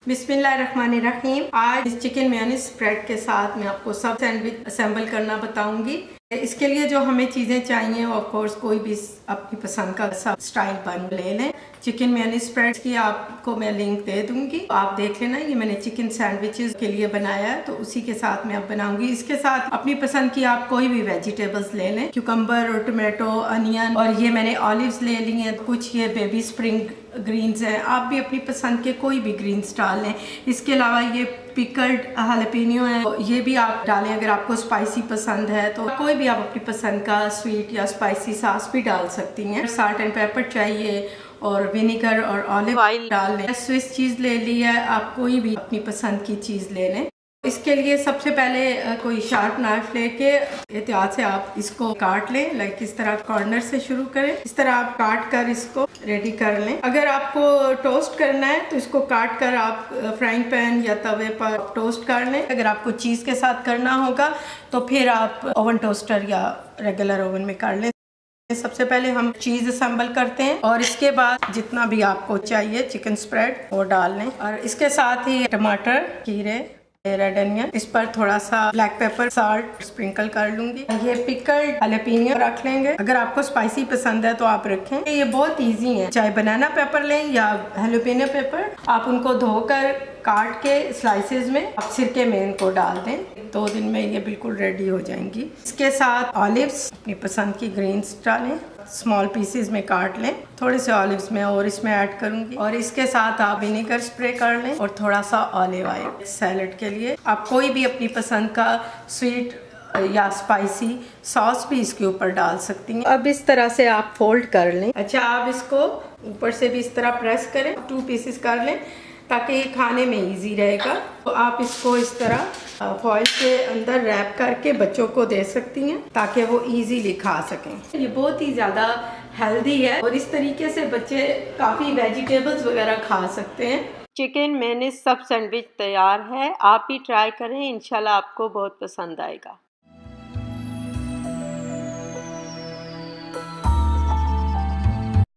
बिस्मिल्लाहिर्रहमानिर्रहीम। आज इस चिकन मेयोनीज स्प्रेड के साथ मैं आपको सब सैंडविच असेंबल करना बताऊंगी। इसके लिए जो हमें चीज़ें चाहिए ऑफ कोर्स कोई भी अपनी पसंद का सब स्टाइल बन ले लें। चिकन मेयोनीज स्प्रेड की आपको मैं लिंक दे दूंगी, आप देख लेना। ये मैंने चिकन सैंडविचेस के लिए बनाया है, तो उसी के साथ मैं अब बनाऊंगी। इसके साथ अपनी पसंद की आप कोई भी वेजिटेबल्स ले लें, क्यूकम्बर और टोमेटो, अनियन, और ये मैंने ऑलिव्स ले ली हैं, कुछ ये बेबी स्प्रिंग ग्रीन्स हैं। आप भी अपनी पसंद के कोई भी ग्रीन्स डाल लें। इसके अलावा ये पिकल्ड हालेपिनो है, ये भी आप डालें अगर आपको स्पाइसी पसंद है। तो कोई भी आप अपनी पसंद का स्वीट या स्पाइसी सॉस भी डाल सकती हैं। साल्ट एंड पेपर चाहिए और विनेगर और ऑलिव ऑयल डाल लें। स्विस चीज़ ले ली है, आप कोई भी अपनी पसंद की चीज़ ले लें। इसके लिए सबसे पहले कोई शार्प नाइफ लेके एहतियात से आप इसको काट लें। लाइक इस तरह कॉर्नर से शुरू करें, इस तरह आप काट कर इसको रेडी कर लें। अगर आपको टोस्ट करना है तो इसको काट कर आप फ्राइंग पैन या तवे पर टोस्ट कर लें। अगर आपको चीज़ के साथ करना होगा तो फिर आप ओवन टोस्टर या रेगुलर ओवन में कर लें। सबसे पहले हम चीज़ असेंबल करते हैं और इसके बाद जितना भी आपको चाहिए चिकन स्प्रेड वो डाल लें। और इसके साथ ही टमाटर, खीरे, रेड अनियन, इस पर थोड़ा सा ब्लैक पेपर, साल्ट स्प्रिंकल कर लूंगी। ये पिकल्ड हालेपिनो रख लेंगे, अगर आपको स्पाइसी पसंद है तो आप रखें। ये बहुत इजी है, चाहे बनाना पेपर लें या हालेपिनो पेपर, आप उनको धोकर काट के स्लाइसेस में आप सिरके में इनको डाल दें। 2 दिन में ये बिल्कुल रेडी हो जाएंगी। इसके साथ ऑलिव्स, अपनी पसंद की ग्रीन्स डालें, स्मॉल पीसेस में काट लें। थोड़े से ऑलिव्स में और इसमें ऐड करूंगी, और इसके साथ आप विनेगर स्प्रे कर लें और थोड़ा सा ऑलिव ऑयल। सैलेड के लिए आप कोई भी अपनी पसंद का स्वीट या स्पाइसी सॉस भी इसके ऊपर डाल सकती हैं। अब इस तरह से आप फोल्ड कर लें। अच्छा, आप इसको ऊपर से भी इस तरह प्रेस करें, 2 पीसेस कर लें ताकि ये खाने में इजी रहेगा। तो आप इसको इस तरह फॉइल के अंदर रैप करके बच्चों को दे सकती हैं ताकि वो इजीली खा सकें। ये बहुत ही ज़्यादा हेल्दी है और इस तरीके से बच्चे काफ़ी वेजिटेबल्स वगैरह खा सकते हैं। चिकन मेयोनीज सब सैंडविच तैयार है, आप भी ट्राई करें, इंशाल्लाह आपको बहुत पसंद आएगा।